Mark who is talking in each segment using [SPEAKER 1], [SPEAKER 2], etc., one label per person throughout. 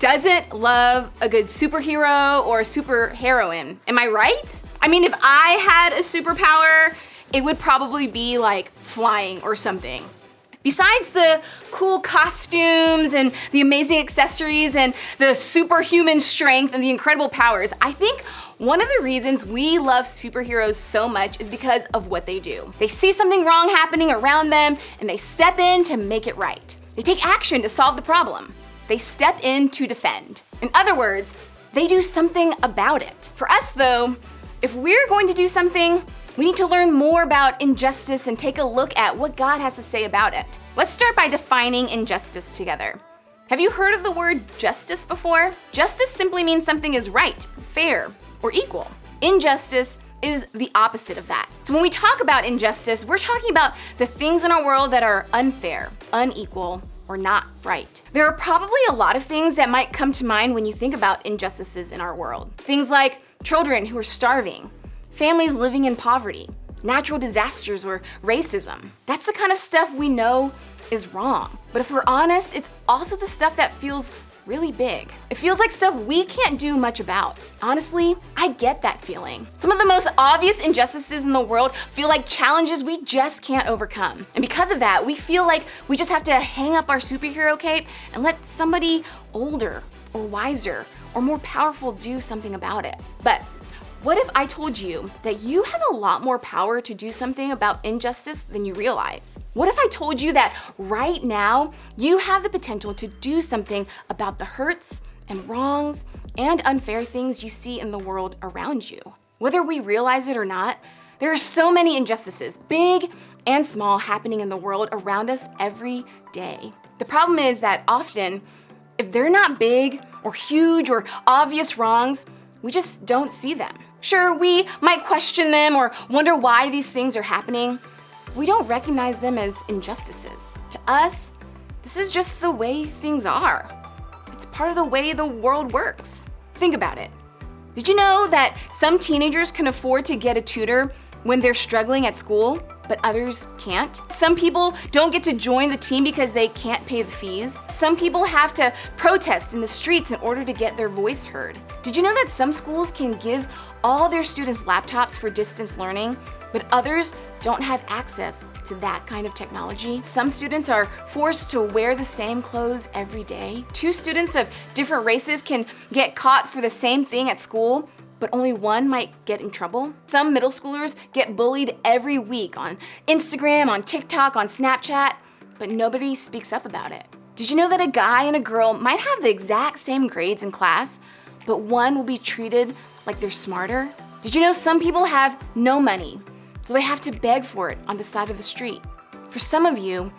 [SPEAKER 1] doesn't love a good superhero or a superheroine? Am I right? I mean, if I had a superpower, it would probably be like flying or something. Besides the cool costumes and the amazing accessories and the superhuman strength and the incredible powers, I think one of the reasons we love superheroes so much is because of what they do. They see something wrong happening around them and they step in to make it right. They take action to solve the problem. They step in to defend. In other words, they do something about it. For us though, if we're going to do something, we need to learn more about injustice and take a look at what God has to say about it. Let's start by defining injustice together. Have you heard of the word justice before? Justice simply means something is right, fair, or equal. Injustice is the opposite of that. So when we talk about injustice, we're talking about the things in our world that are unfair, unequal, or not right. There are probably a lot of things that might come to mind when you think about injustices in our world. Things like children who are starving, families living in poverty, natural disasters, or racism. That's the kind of stuff we know is wrong. But if we're honest, it's also the stuff that feels really big. It feels like stuff we can't do much about. Honestly, I get that feeling. Some of the most obvious injustices in the world feel like challenges we just can't overcome. And because of that, we feel like we just have to hang up our superhero cape and let somebody older or wiser or more powerful do something about it. But what if I told you that you have a lot more power to do something about injustice than you realize? What if I told you that right now you have the potential to do something about the hurts and wrongs and unfair things you see in the world around you? Whether we realize it or not, there are so many injustices, big and small, happening in the world around us every day. The problem is that often, if they're not big or huge or obvious wrongs, we just don't see them. Sure, we might question them or wonder why these things are happening. We don't recognize them as injustices. To us, this is just the way things are. It's part of the way the world works. Think about it. Did you know that some teenagers can afford to get a tutor when they're struggling at school, but others can't? Some people don't get to join the team because they can't pay the fees. Some people have to protest in the streets in order to get their voice heard. Did you know that some schools can give all their students laptops for distance learning, but others don't have access to that kind of technology? Some students are forced to wear the same clothes every day. Two students of different races can get caught for the same thing at school, but only one might get in trouble. Some middle schoolers get bullied every week on Instagram, on TikTok, on Snapchat, but nobody speaks up about it. Did you know that a guy and a girl might have the exact same grades in class, but one will be treated like they're smarter? Did you know some people have no money, so they have to beg for it on the side of the street? For some of you,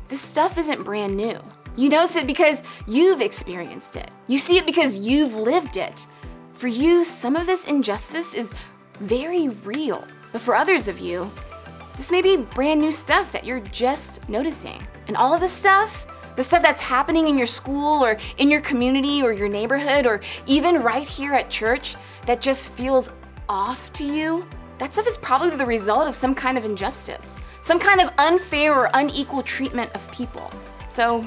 [SPEAKER 1] this stuff isn't brand new. You notice it because you've experienced it. You see it because you've lived it. For you, some of this injustice is very real, but for others of you, this may be brand new stuff that you're just noticing. And all of this stuff, the stuff that's happening in your school or in your community or your neighborhood or even right here at church that just feels off to you, that stuff is probably the result of some kind of injustice, some kind of unfair or unequal treatment of people. So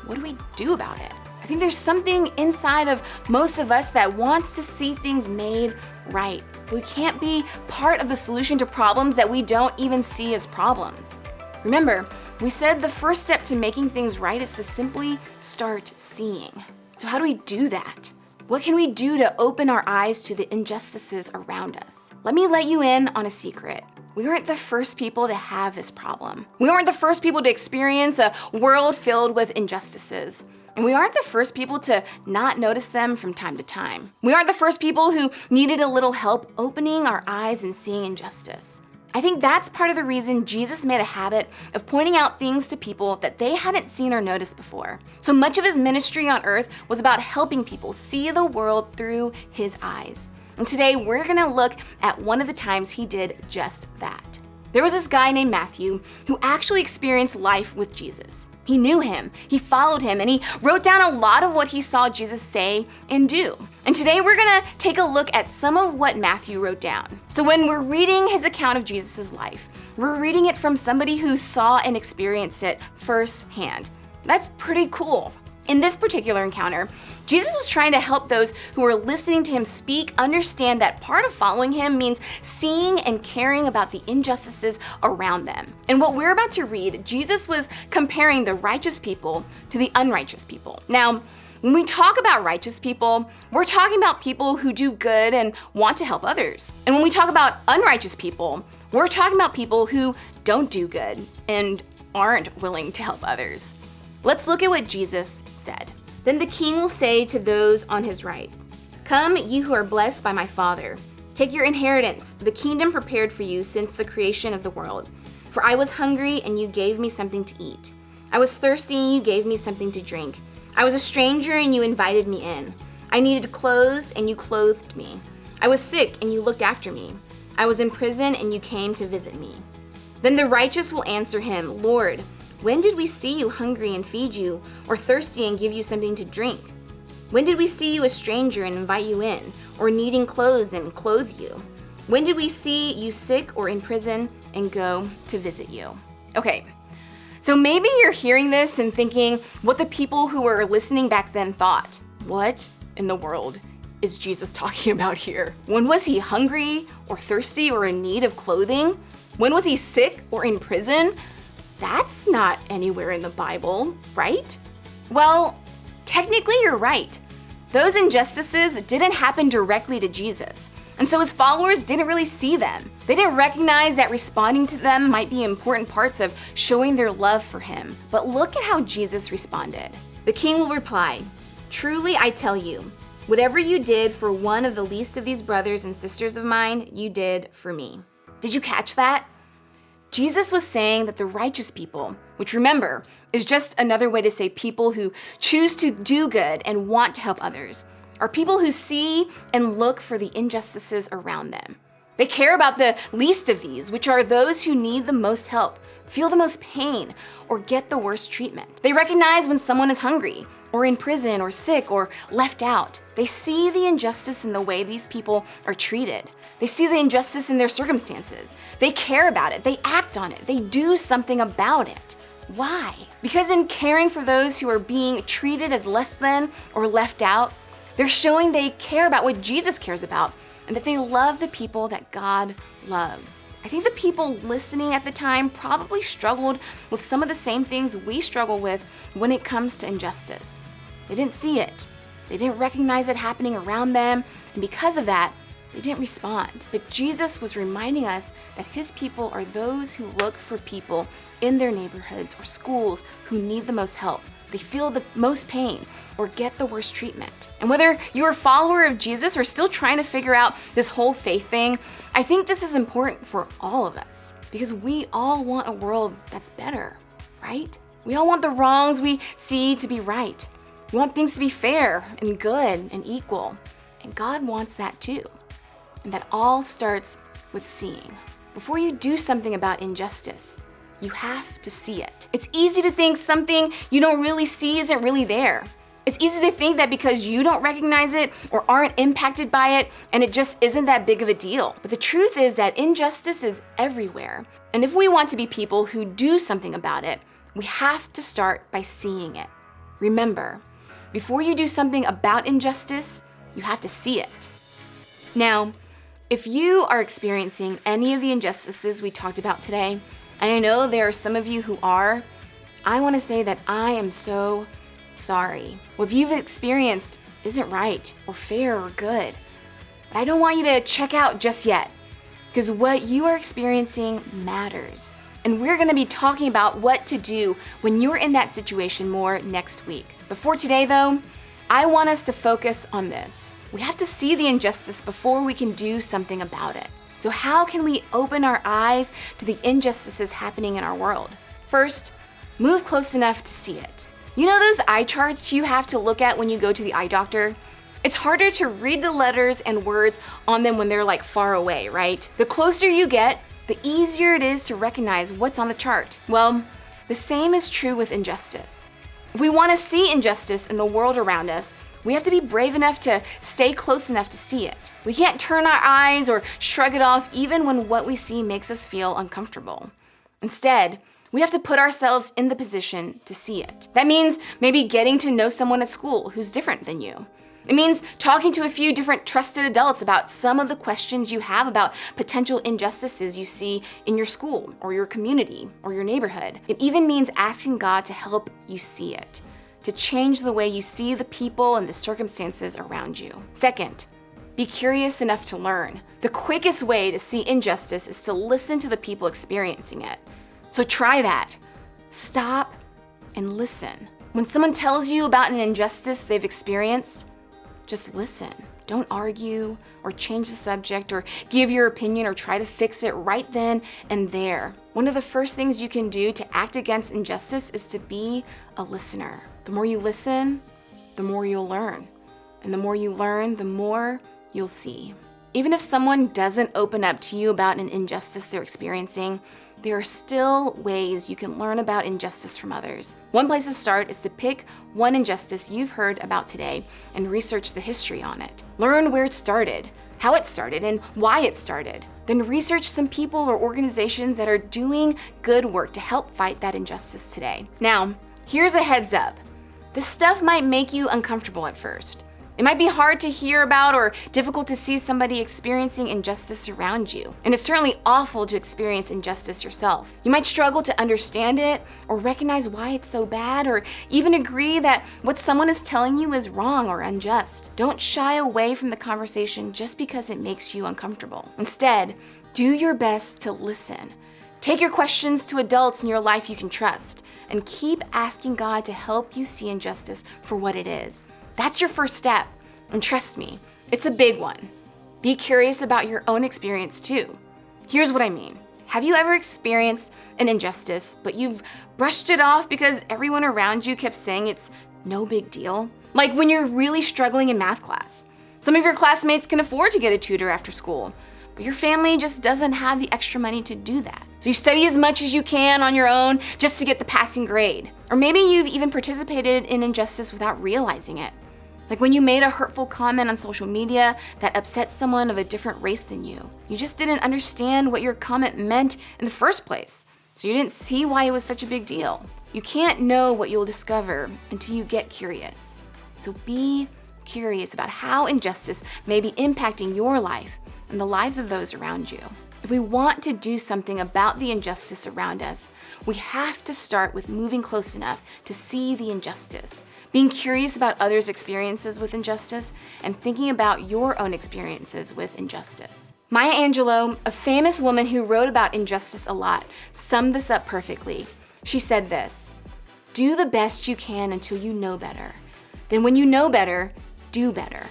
[SPEAKER 1] what do we do about it? I think there's something inside of most of us that wants to see things made right. We can't be part of the solution to problems that we don't even see as problems. Remember, we said the first step to making things right is to simply start seeing. So how do we do that? What can we do to open our eyes to the injustices around us? Let me let you in on a secret. We aren't the first people to have this problem. We aren't the first people to experience a world filled with injustices. And we aren't the first people to not notice them from time to time. We aren't the first people who needed a little help opening our eyes and seeing injustice. I think that's part of the reason Jesus made a habit of pointing out things to people that they hadn't seen or noticed before. So much of his ministry on earth was about helping people see the world through his eyes. And today we're gonna look at one of the times he did just that. There was this guy named Matthew who actually experienced life with Jesus. He knew him, he followed him, and he wrote down a lot of what he saw Jesus say and do. And today we're gonna take a look at some of what Matthew wrote down. So when we're reading his account of Jesus' life, we're reading it from somebody who saw and experienced it firsthand. That's pretty cool. In this particular encounter, Jesus was trying to help those who were listening to him speak understand that part of following him means seeing and caring about the injustices around them. And what we're about to read, Jesus was comparing the righteous people to the unrighteous people. Now, when we talk about righteous people, we're talking about people who do good and want to help others. And when we talk about unrighteous people, we're talking about people who don't do good and aren't willing to help others. Let's look at what Jesus said. Then the king will say to those on his right, "Come, you who are blessed by my Father. Take your inheritance, the kingdom prepared for you since the creation of the world. For I was hungry, and you gave me something to eat. I was thirsty, and you gave me something to drink. I was a stranger, and you invited me in. I needed clothes, and you clothed me. I was sick, and you looked after me. I was in prison, and you came to visit me." Then the righteous will answer him, "Lord, when did we see you hungry and feed you, or thirsty and give you something to drink? When did we see you a stranger and invite you in, or needing clothes and clothe you? When did we see you sick or in prison and go to visit you?" Okay, so maybe you're hearing this and thinking what the people who were listening back then thought. What in the world is Jesus talking about here? When was he hungry or thirsty or in need of clothing? When was he sick or in prison? That's not anywhere in the Bible, right? Well, technically you're right. Those injustices didn't happen directly to Jesus, and so his followers didn't really see them. They didn't recognize that responding to them might be important parts of showing their love for him. But look at how Jesus responded. The king will reply, "Truly I tell you, whatever you did for one of the least of these brothers and sisters of mine, you did for me." Did you catch that? Jesus was saying that the righteous people, which remember, is just another way to say people who choose to do good and want to help others, are people who see and look for the injustices around them. They care about the least of these, which are those who need the most help, feel the most pain, or get the worst treatment. They recognize when someone is hungry, or in prison, or sick, or left out. They see the injustice in the way these people are treated. They see the injustice in their circumstances. They care about it. They act on it. They do something about it. Why? Because in caring for those who are being treated as less than or left out, they're showing they care about what Jesus cares about and that they love the people that God loves. I think the people listening at the time probably struggled with some of the same things we struggle with when it comes to injustice. They didn't see it. They didn't recognize it happening around them, and because of that, they didn't respond. But Jesus was reminding us that his people are those who look for people in their neighborhoods or schools who need the most help. They feel the most pain or get the worst treatment. And whether you're a follower of Jesus or still trying to figure out this whole faith thing, I think this is important for all of us because we all want a world that's better, right? We all want the wrongs we see to be right. We want things to be fair and good and equal. And God wants that too. And that all starts with seeing. Before you do something about injustice, you have to see it. It's easy to think something you don't really see isn't really there. It's easy to think that because you don't recognize it or aren't impacted by it, and it just isn't that big of a deal. But the truth is that injustice is everywhere. And if we want to be people who do something about it, we have to start by seeing it. Remember, before you do something about injustice, you have to see it. Now, if you are experiencing any of the injustices we talked about today, and I know there are some of you who are, I want to say that I am so sorry. What you've experienced isn't right or fair or good. But I don't want you to check out just yet, because what you are experiencing matters. And we're going to be talking about what to do when you're in that situation more next week. But for today, though, I want us to focus on this. We have to see the injustice before we can do something about it. So how can we open our eyes to the injustices happening in our world? First, move close enough to see it. You know those eye charts you have to look at when you go to the eye doctor? It's harder to read the letters and words on them when they're like far away, right? The closer you get, the easier it is to recognize what's on the chart. Well, the same is true with injustice. If we want to see injustice in the world around us, we have to be brave enough to stay close enough to see it. We can't turn our eyes or shrug it off even when what we see makes us feel uncomfortable. Instead, we have to put ourselves in the position to see it. That means maybe getting to know someone at school who's different than you. It means talking to a few different trusted adults about some of the questions you have about potential injustices you see in your school or your community or your neighborhood. It even means asking God to help you see it, to change the way you see the people and the circumstances around you. Second, be curious enough to learn. The quickest way to see injustice is to listen to the people experiencing it. So try that. Stop and listen. When someone tells you about an injustice they've experienced, just listen. Don't argue or change the subject or give your opinion or try to fix it right then and there. One of the first things you can do to act against injustice is to be a listener. The more you listen, the more you'll learn. And the more you learn, the more you'll see. Even if someone doesn't open up to you about an injustice they're experiencing, there are still ways you can learn about injustice from others. One place to start is to pick one injustice you've heard about today and research the history on it. Learn where it started, how it started, and why it started. Then research some people or organizations that are doing good work to help fight that injustice today. Now, here's a heads up. This stuff might make you uncomfortable at first. It might be hard to hear about or difficult to see somebody experiencing injustice around you. And it's certainly awful to experience injustice yourself. You might struggle to understand it or recognize why it's so bad or even agree that what someone is telling you is wrong or unjust. Don't shy away from the conversation just because it makes you uncomfortable. Instead, do your best to listen. Take your questions to adults in your life you can trust and keep asking God to help you see injustice for what it is. That's your first step, and trust me, it's a big one. Be curious about your own experience too. Here's what I mean. Have you ever experienced an injustice, but you've brushed it off because everyone around you kept saying it's no big deal? Like when you're really struggling in math class. Some of your classmates can afford to get a tutor after school, but your family just doesn't have the extra money to do that. So you study as much as you can on your own just to get the passing grade. Or maybe you've even participated in injustice without realizing it. Like when you made a hurtful comment on social media that upset someone of a different race than you. You just didn't understand what your comment meant in the first place, so you didn't see why it was such a big deal. You can't know what you'll discover until you get curious. So be curious about how injustice may be impacting your life and the lives of those around you. If we want to do something about the injustice around us, we have to start with moving close enough to see the injustice, being curious about others' experiences with injustice, and thinking about your own experiences with injustice. Maya Angelou, a famous woman who wrote about injustice a lot, summed this up perfectly. She said this: "Do the best you can until you know better. Then when you know better, do better."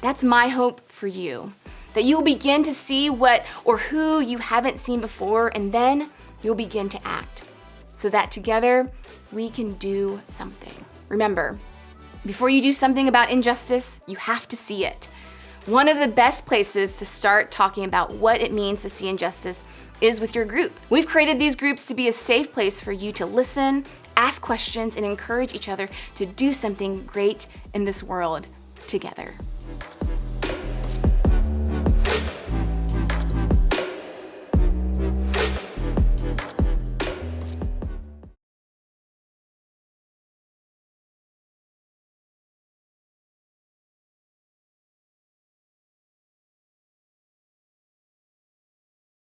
[SPEAKER 1] That's my hope for you. That you'll begin to see what or who you haven't seen before, and then you'll begin to act, so that together we can do something. Remember, before you do something about injustice, you have to see it. One of the best places to start talking about what it means to see injustice is with your group. We've created these groups to be a safe place for you to listen, ask questions, and encourage each other to do something great in this world together.